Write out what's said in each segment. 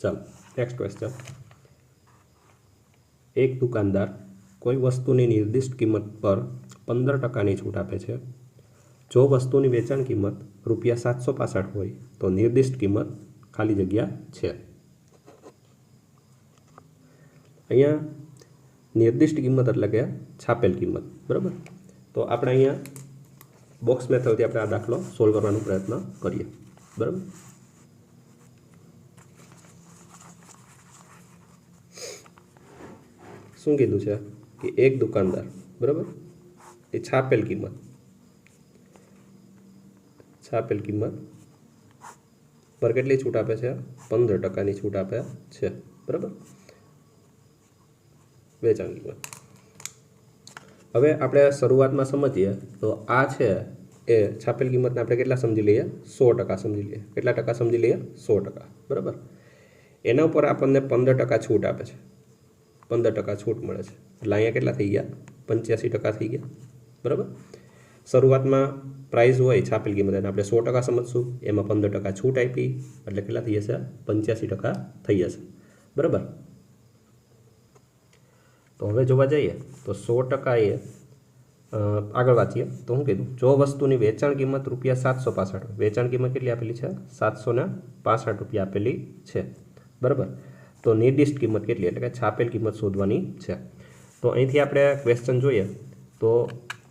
ચાલો next question. એક દુકાનદાર કોઈ વસ્તુની નિર્દિષ્ટ કિંમત પર 15% છૂટ આપે છે। જો વસ્તુની વેચાણ કિંમત ₹765 હોય તો નિર્દિષ્ટ કિંમત ખાલી જગ્યા છે। અહીંયા નિર્દિષ્ટ કિંમત એટલે કે છાપેલ કિંમત, બરાબર। તો આપણે અહીંયા બોક્સ મેથડથી આપણે આ દાખલો સોલ્વ કરવાનો પ્રયત્ન કરીએ, બરાબર। શું કીધું છે કે એક દુકાનદાર, બરાબર, એ છાપેલ કિંમત પર કેટલી છૂટ આપે છે? 15%ની છૂટ આપે છે, બરાબર, વેચાણ કિંમત। હવે આપણે શરૂઆતમાં સમજીએ તો આ છે એ છાપેલ કિંમતને આપણે કેટલા સમજી લઈએ? 100% સમજી લઈએ। કેટલા ટકા સમજી લઈએ? 100%, બરાબર। એના ઉપર આપણને 15% છૂટ આપે છે, 15% છૂટ મળે છે, એટલે અહીંયા કેટલા થઈ ગયા? 85% થઈ ગયા, બરાબર। શરૂઆતમાં પ્રાઇસ હોય છાપેલ કિંમત એને આપણે 100% સમજશું, એમાં 15% છૂટ આપી એટલે કેટલા થઈ જશે? 85% થઈ જશે, બરાબર। તો હવે જોવા જઈએ તો 100% એ આગળ વાંચીએ તો શું કીધું? જો વસ્તુની વેચાણ કિંમત ₹765, વેચાણ કિંમત કેટલી આપેલી છે? ₹765 આપેલી છે, બરાબર। તો નિર્દિષ્ટ કિંમત કેટલી એટલે કે છાપેલ કિંમત શોધવાની છે। તો અહીંથી આપણે ક્વેશ્ચન જોઈએ તો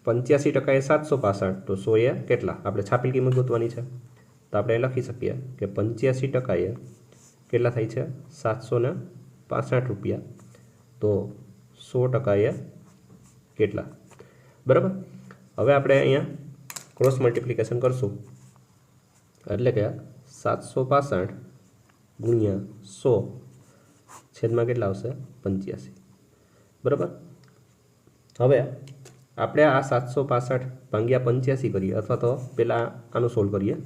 85% એ 765, તો 100 એ કેટલા? આપણે છાપેલ કિંમત ગોતવાની છે, તો આપણે લખી શકીએ કે 85% એ કેટલા થાય છે? ₹765, તો 100% એ કેટલા, બરાબર। હવે આપણે અહીંયા ક્રોસ મલ્ટિપ્લિકેશન કરશું એટલે કે 765 ગુણ્યા 100 છેદમાં કેટલા આવશે? 85, બરાબર। હવે આપણે આ 765 ભાગ્યા 85 કરીએ અથવા તો પહેલાં આનું સોલ્વ કરીએ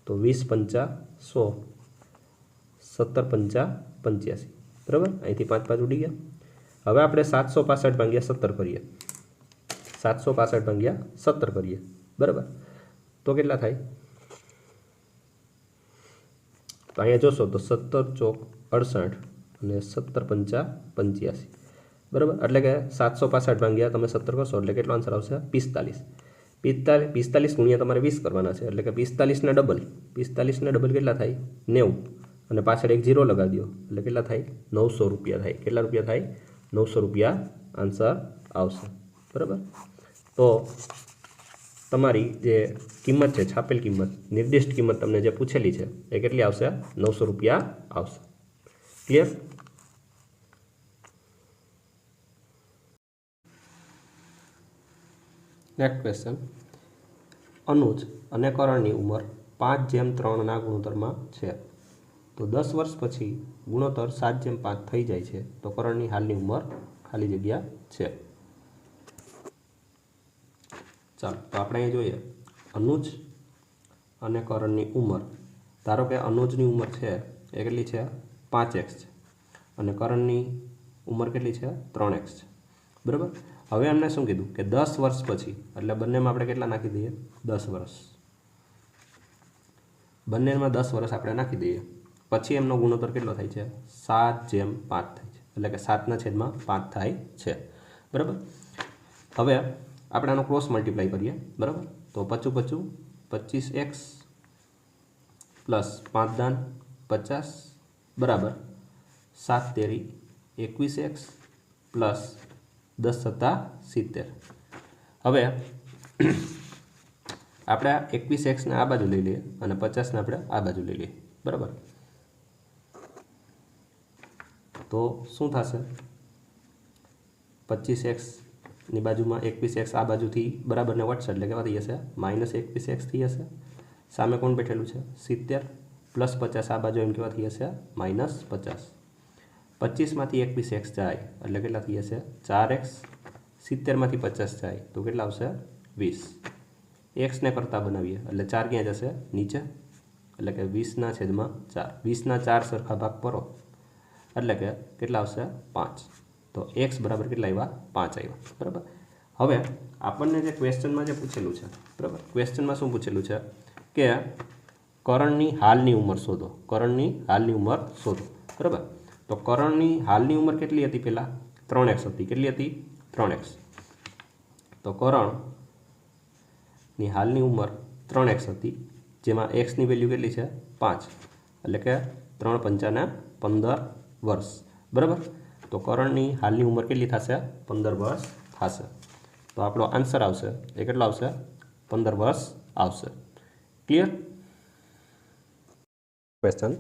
તો 20 પંચા 100, 17 પંચા 85, બરાબર। અહીંથી 5 5 ઉડી ગયા। હવે આપણે 765 ભાગ્યા 17 કરીએ, 765 ભાગ્યા 17 કરીએ, બરાબર, તો કેટલા થાય? તો અહીંયા જોશો તો 17 ચોક 68 અને 17 પંચા 85, બરાબર। એટલે કે 765 ભાગ્યા તમે 17 કરશો એટલે કેટલો આન્સર આવશે? 45। 45 ગુણ્યા તમારે 20 કરવાના છે એટલે કે 45ના ડબલ, 45ના ડબલ કેટલા થાય? 90, અને પાછળ એક 0 લગાવી દો એટલે કેટલા થાય? ₹900 થાય। કેટલા રૂપિયા થાય? ₹900 આન્સર આવશે, બરાબર। તો તમારી જે કિંમત છે છાપેલ કિંમત, નિર્દિષ્ટ કિંમત તમને જે પૂછેલી છે એ કેટલી આવશે? ₹900 આવશે, ક્લિયર? Next question. અનુજ અને કરણની ઉંમર 5:3ના ગુણોત્તરમાં છે। તો 10 વર્ષ પછી ગુણોત્તર 7:5 થઈ જાય છે તો કરણની હાલની ઉંમર ખાલી જગ્યા છે। ચાલો તો આપણે અહીં જોઈએ અનુજ અને કરણની ઉંમર। ધારો કે અનુજની ઉંમર છે એ કેટલી છે? 5x છે અને કરણની ઉંમર કેટલી છે? 3x છે, બરાબર। હવે એમને શું કીધું કે 10 વર્ષ પછી, એટલે બંનેમાં આપણે કેટલા નાખી દઈએ? 10 વર્ષ, બંનેમાં 10 વર્ષ આપણે નાખી દઈએ પછી એમનો ગુણોત્તર કેટલો થાય છે? 7:5 થાય છે, એટલે કે 7/5 થાય છે, બરાબર। હવે આપણે આનો ક્રોસ મલ્ટીપ્લાય કરીએ, બરાબર। તો 55 25x પ્લસ 5 50 બરાબર 7 તેરી 21x પ્લસ 10 સત્તા 70। હવે આપણે 21x ને આ બાજુ લઈ લઈએ અને 50 ને આપણે આ બાજુ લઈ લઈએ, બરાબર। તો શું થશે? 25x ની બાજુમાં 21x આ બાજુથી બરાબરને વટશે એટલે કેવા થઈ જશે? -21x થઈ જશે। સામે કોણ બેઠેલું છે? 70 પ્લસ 50 આ બાજુ એમ કેવા થઈ જશે? -50। 25માંથી 21x જાય એટલે કેટલા થઈ જશે? 4x। 70માંથી 50 જાય તો કેટલા આવશે? 20। x ને કરતા બનાવીએ એટલે 4 ક્યાં જશે? નીચે, એટલે કે 20/4, 20ના 4 સરખા ભાગ કરો એટલે કે કેટલા આવશે? 5। તો x બરાબર કેટલા આવ્યા? 5 આવ્યા, બરાબર। હવે આપણને જે ક્વેશ્ચનમાં જે પૂછેલું છે, બરાબર, ક્વેશ્ચનમાં શું પૂછેલું છે કે કરણની હાલની ઉંમર શોધો, કરણની હાલની ઉંમર શોધો। બરાબર. તો કરણની હાલની ઉંમર કેટલી હતી પહેલાં? 3x હતી. કેટલી હતી? 3x. તો કરણની હાલની ઉંમર 3x હતી, જેમાં એક્સની વેલ્યુ કેટલી છે? 5, એટલે કે 3 પંચાના 15 વર્ષ. બરાબર. તો કરણની હાલની ઉંમર કેટલી થશે? 15 વર્ષ થશે. તો આપણો આન્સર આવશે એ કેટલો આવશે? 15 વર્ષ આવશે. ક્લિયર? ક્વેશ્ચન,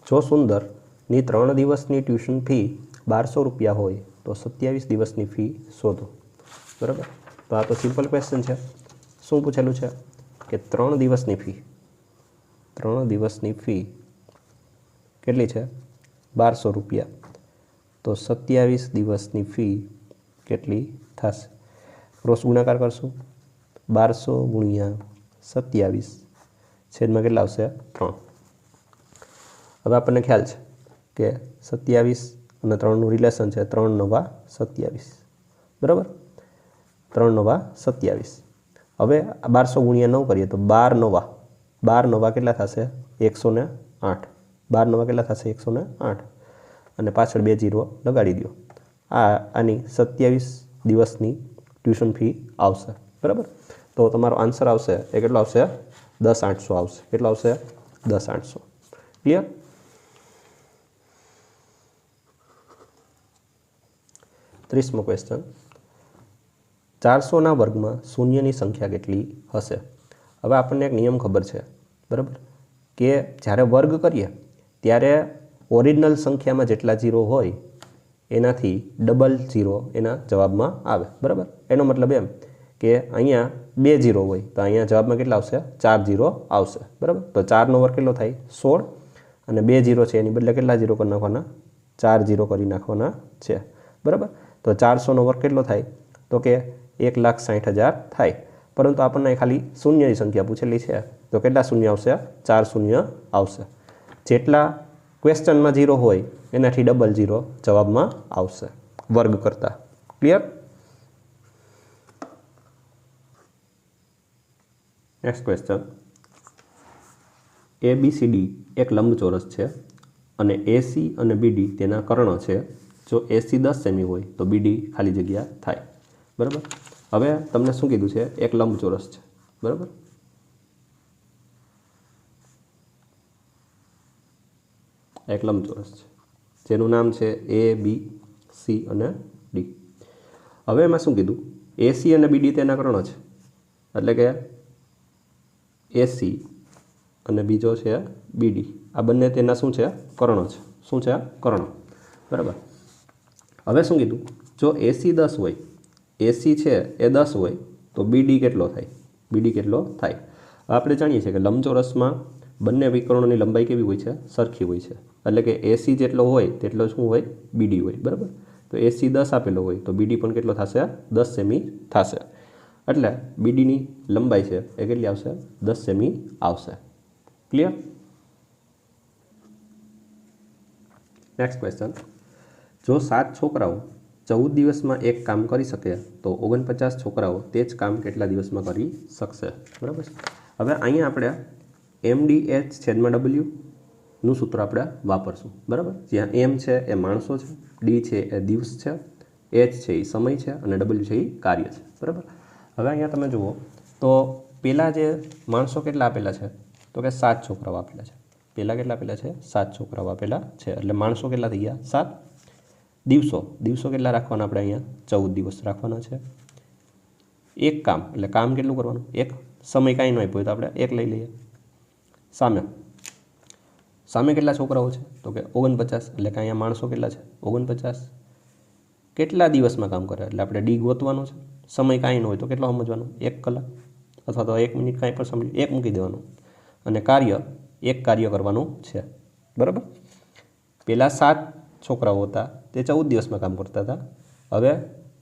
જો સુંદરની 3 દિવસની ટ્યુશન ફી 1200 રૂપિયા હોય તો 27 દિવસની ફી શોધો. બરાબર. તો આ તો સિમ્પલ ક્વેશ્ચન છે. શું પૂછેલું છે કે 3 દિવસની ફી, 3 દિવસની ફી કેટલી છે? 1200 રૂપિયા. તો 27 દિવસની ફી કેટલી થશે? ક્રોસ ગુણાકાર કરશું. 1200 ગુણ્યા 27 છેદમાં કેટલા આવશે? 3. હવે આપણને ખ્યાલ છે કે 27 અને 3નું રિલેશન છે 3 × 9 = 27. બરાબર. 3 × 9 = 27. હવે 1200 ગુણ્યા 9 કરીએ તો 12 9 કેટલા થશે? 108. 12 9 કેટલા થશે? 108. અને પાછળ 2 0 લગાડી દો. આની 27 દિવસની ટ્યુશન ફી આવશે. બરાબર. તો તમારો આન્સર આવશે એ કેટલો આવશે? 10,800 આવશે. કેટલો આવશે? 10,800. ક્લિયર? ત્રીસમો ક્વેશ્ચન, 400ના વર્ગમાં શૂન્યની સંખ્યા કેટલી હશે? હવે આપણને એક નિયમ ખબર છે. બરાબર, કે જ્યારે વર્ગ કરીએ ત્યારે ઓરિજિનલ સંખ્યામાં જેટલા 0 હોય એનાથી ડબલ 0 એના જવાબમાં આવે. બરાબર. એનો મતલબ એમ કે અહીંયા 2 0 હોય તો અહીંયા જવાબમાં કેટલા આવશે? 4 0 આવશે. બરાબર. તો 4નો વર્ગ કેટલો થાય? 16. અને 2 0 છે એની બદલે કેટલા 0 કરી નાખવાના? 4 0 કરી નાખવાના છે. બરાબર. તો 400નો વર્ગ કેટલો થાય? તો કે 1,60,000 થાય. પરંતુ આપણને ખાલી શૂન્યની સંખ્યા પૂછેલી છે તો કેટલા શૂન્ય આવશે? 4 શૂન્ય આવશે. જેટલા ક્વેશ્ચનમાં 0 હોય એનાથી ડબલ 0 જવાબમાં આવશે વર્ગ કરતા. ક્લિયર? નેક્સ્ટ ક્વેશ્ચન, ABCD એક લંબચોરસ છે અને AC અને BD તેના કર્ણ છે. જો AC 10 સેમી હોય તો BD ખાલી જગ્યા થાય. બરાબર. હવે તમને શું કીધું છે? એક લંબચોરસ છે. બરાબર. એક લંબચોરસ છે જેનું નામ છે A, B, C અને D. હવે એમાં શું કીધું? AC અને BD તેના કર્ણ છે, એટલે કે AC અને બીજો છે BD, આ બંને તેના શું છે? કર્ણ છે. શું છે? કર્ણ. બરાબર. હવે શું કીધું? જો AC 10 હોય, AC છે એ 10 હોય તો BD કેટલો થાય? BD કેટલો થાય? આપણે જાણીએ છીએ કે લંબચોરસમાં બંને વિકર્ણોની લંબાઈ કેવી હોય છે? સરખી હોય છે. એટલે કે AC જેટલો હોય તેટલો શું હોય? BD હોય. બરાબર. તો AC 10 આપેલો હોય તો BD પણ કેટલો થશે? 10 સેમી થશે. એટલે BDની લંબાઈ છે એ કેટલી આવશે? 10 સેમી આવશે. ક્લિયર? નેક્સ્ટ ક્વેશ્ચન, જો 7 છોકરાઓ 14 દિવસમાં એક કામ કરી શકે તો 49 છોકરાઓ તે જ કામ કેટલા દિવસમાં કરી શકશે? બરાબર. હવે અહીંયા આપણે MDH/W નું સૂત્ર આપણે વાપરશું. બરાબર. જ્યાં M છે એ માણસો છે, D છે એ દિવસ છે, H છે એ સમય છે અને W છે એ કાર્ય છે. બરાબર. હવે અહીંયા તમે જુઓ તો પહેલાં જે માણસો કેટલા આપેલા છે? તો કે 7 છોકરાઓ આપેલા છે. પહેલાં કેટલા આપેલા છે? 7 છોકરાઓ આપેલા છે. એટલે માણસો કેટલા થઈ ગયા? 7. દિવસો કેટલા રાખવાના આપણે? અહીંયા 14 દિવસ રાખવાના છે. એક કામ એટલે કામ કેટલું કરવાનું? એક. સમય કાંઈ ન આપ્યો તો આપણે એક લઈ લઈએ. સામે કેટલા છોકરાઓ છે? તો કે 49. એટલે કે અહીંયા માણસો કેટલા છે? 49. કેટલા દિવસમાં કામ કરે? એટલે આપણે ડી ગોતવાનું છે. સમય કાંઈ ન હોય તો કેટલો સમજવાનું? 1 કલાક અથવા તો 1 મિનિટ કાંઈ પણ સમજી 1 મૂકી દેવાનું. અને કાર્ય એક કાર્ય કરવાનું છે. બરાબર. પહેલાં 7 છોકરાઓ હતા તે 14 દિવસમાં કામ કરતા હતા. હવે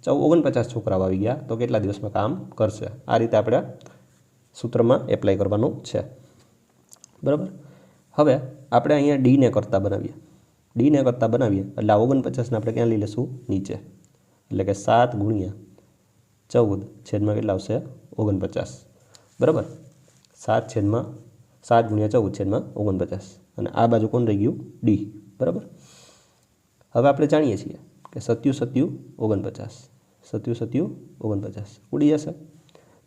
49 છોકરાઓ આવી ગયા તો કેટલા દિવસમાં કામ કરશે? આ રીતે આપણે સૂત્રમાં એપ્લાય કરવાનું છે. બરાબર. હવે આપણે અહીંયા ડીને કરતા બનાવીએ. એટલે આ 49ને આપણે ક્યાં લઈ લઈશું? નીચે. એટલે કે 7 ગુણ્યા 14 છેદમાં કેટલા આવશે? 49. બરાબર. 7 ગુણ્યા 14 છેદમાં 49. અને આ બાજુ કોણ રહી ગયું? ડી. બરાબર. હવે આપણે જાણીએ છીએ કે 7 7 49, 7 7 49 ઉડી જશે.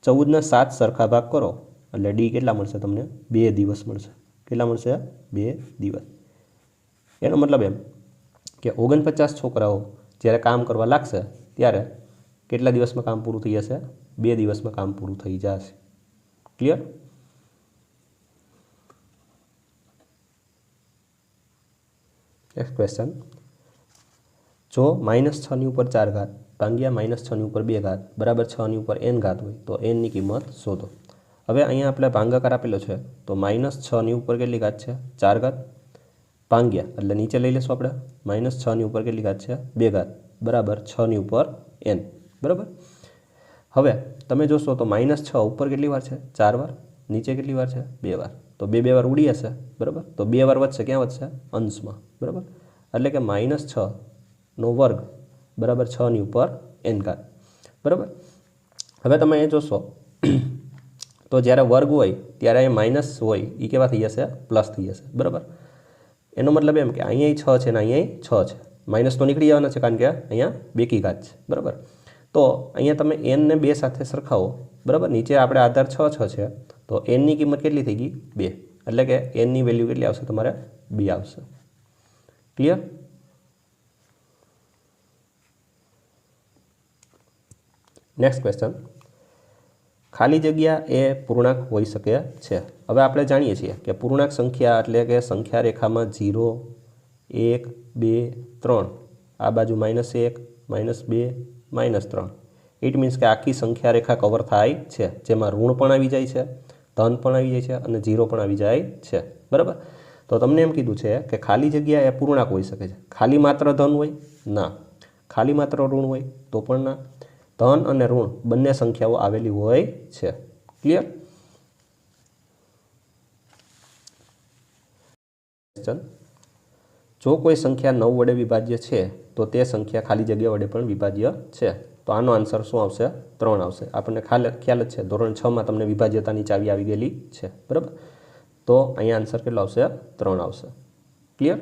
14ના 7 સરખા ભાગ કરો એટલે ડી કેટલા મળશે તમને? 2 દિવસ મળશે. કેટલા મળશે? 2 દિવસ. એનો મતલબ એમ કે 49 છોકરાઓ જ્યારે કામ કરવા લાગશે ત્યારે કેટલા દિવસમાં કામ પૂરું થઈ જશે? 2 દિવસમાં કામ પૂરું થઈ જશે. ક્લિયર? Next question. જો -6 ઉપર 4 ઘાત ભાગ્યા -6 ઉપર 2 ઘાત બરાબર 6 ઉપર n ઘાત હોય તો n ની કિંમત શોધો. હવે અહીંયા આપણે ભાગાકાર આપેલો છે તો -6 ઉપર કેટલી ઘાત છે? 4 ઘાત ભાગ્યા એટલે નીચે લઈ લેશું આપણે -6 ઉપર કેટલી ઘાત છે? 2 ઘાત બરાબર 6 ઉપર n. બરાબર. હવે તમે જોશો તો -6 ઉપર કેટલી વાર છે? 4 વાર. નીચે કેટલી વાર છે? 2 વાર. તો 2 વાર ઉડી જશે. બરાબર. તો 2 વાર વધશે. ક્યાં વધશે? અંશમાં. બરાબર. એટલે કે -6 નો વર્ગ બરાબર 6 ઉપર n ઘાત. બરાબર. હવે તમે એ જોશો તો જ્યારે વર્ગ હોય ત્યારે અહીં માઇનસ હોય એ કેવા થઈ જશે? પ્લસ થઈ જશે. બરાબર. એનો મતલબ એમ કે અહીંયા 6 છે ને અહીંયા 6 છે. માઇનસ તો નીકળી જવાના છે કારણ કે અહીંયા બેકી ઘાત છે. બરાબર. તો અહીંયા તમે n ને 2 સાથે સરખાવો. બરાબર. નીચે આપણે આધાર 6 6 છે તો n ની કિંમત કેટલી થઈ ગઈ? 2. એટલે કે n ની વેલ્યુ કેટલી આવશે તમારે? 2 આવશે. ક્લિયર? Next question. ખાલી જગ્યા એ પૂર્ણાંક હોઈ શકે છે. હવે આપણે જાણીએ છીએ કે પૂર્ણાંક સંખ્યા એટલે કે સંખ્યા રેખામાં 0 1 2 3 આ બાજુ -1 -2 -3 ઇટ મીન્સ કે આખી સંખ્યા રેખા કવર થાય છે જેમાં ઋણ પણ આવી જાય છે, ધન પણ આવી જાય છે અને 0 પણ આવી જાય છે. બરાબર. તો તમને એમ કીધું છે કે ખાલી જગ્યા એ પૂર્ણાંક હોઈ શકે છે. ખાલી માત્ર ધન હોય? ના. ખાલી માત્ર ઋણ હોય? તો પણ ના. ધન અને ઋણ બંને સંખ્યાઓ આવેલી હોય છે. ક્લિયર? જો કોઈ સંખ્યા 9 વડે વિભાજ્ય છે તો તે સંખ્યા ખાલી જગ્યા વડે પણ વિભાજ્ય છે. તો આનો આન્સર શું આવશે? 3 આવશે. આપણને ખ્યાલ જ છે ધોરણ 6 માં તમને વિભાજ્યતાની ચાવી આવી ગયેલી છે. બરાબર. તો અહીંયા આન્સર કેટલો આવશે? 3 આવશે. ક્લિયર?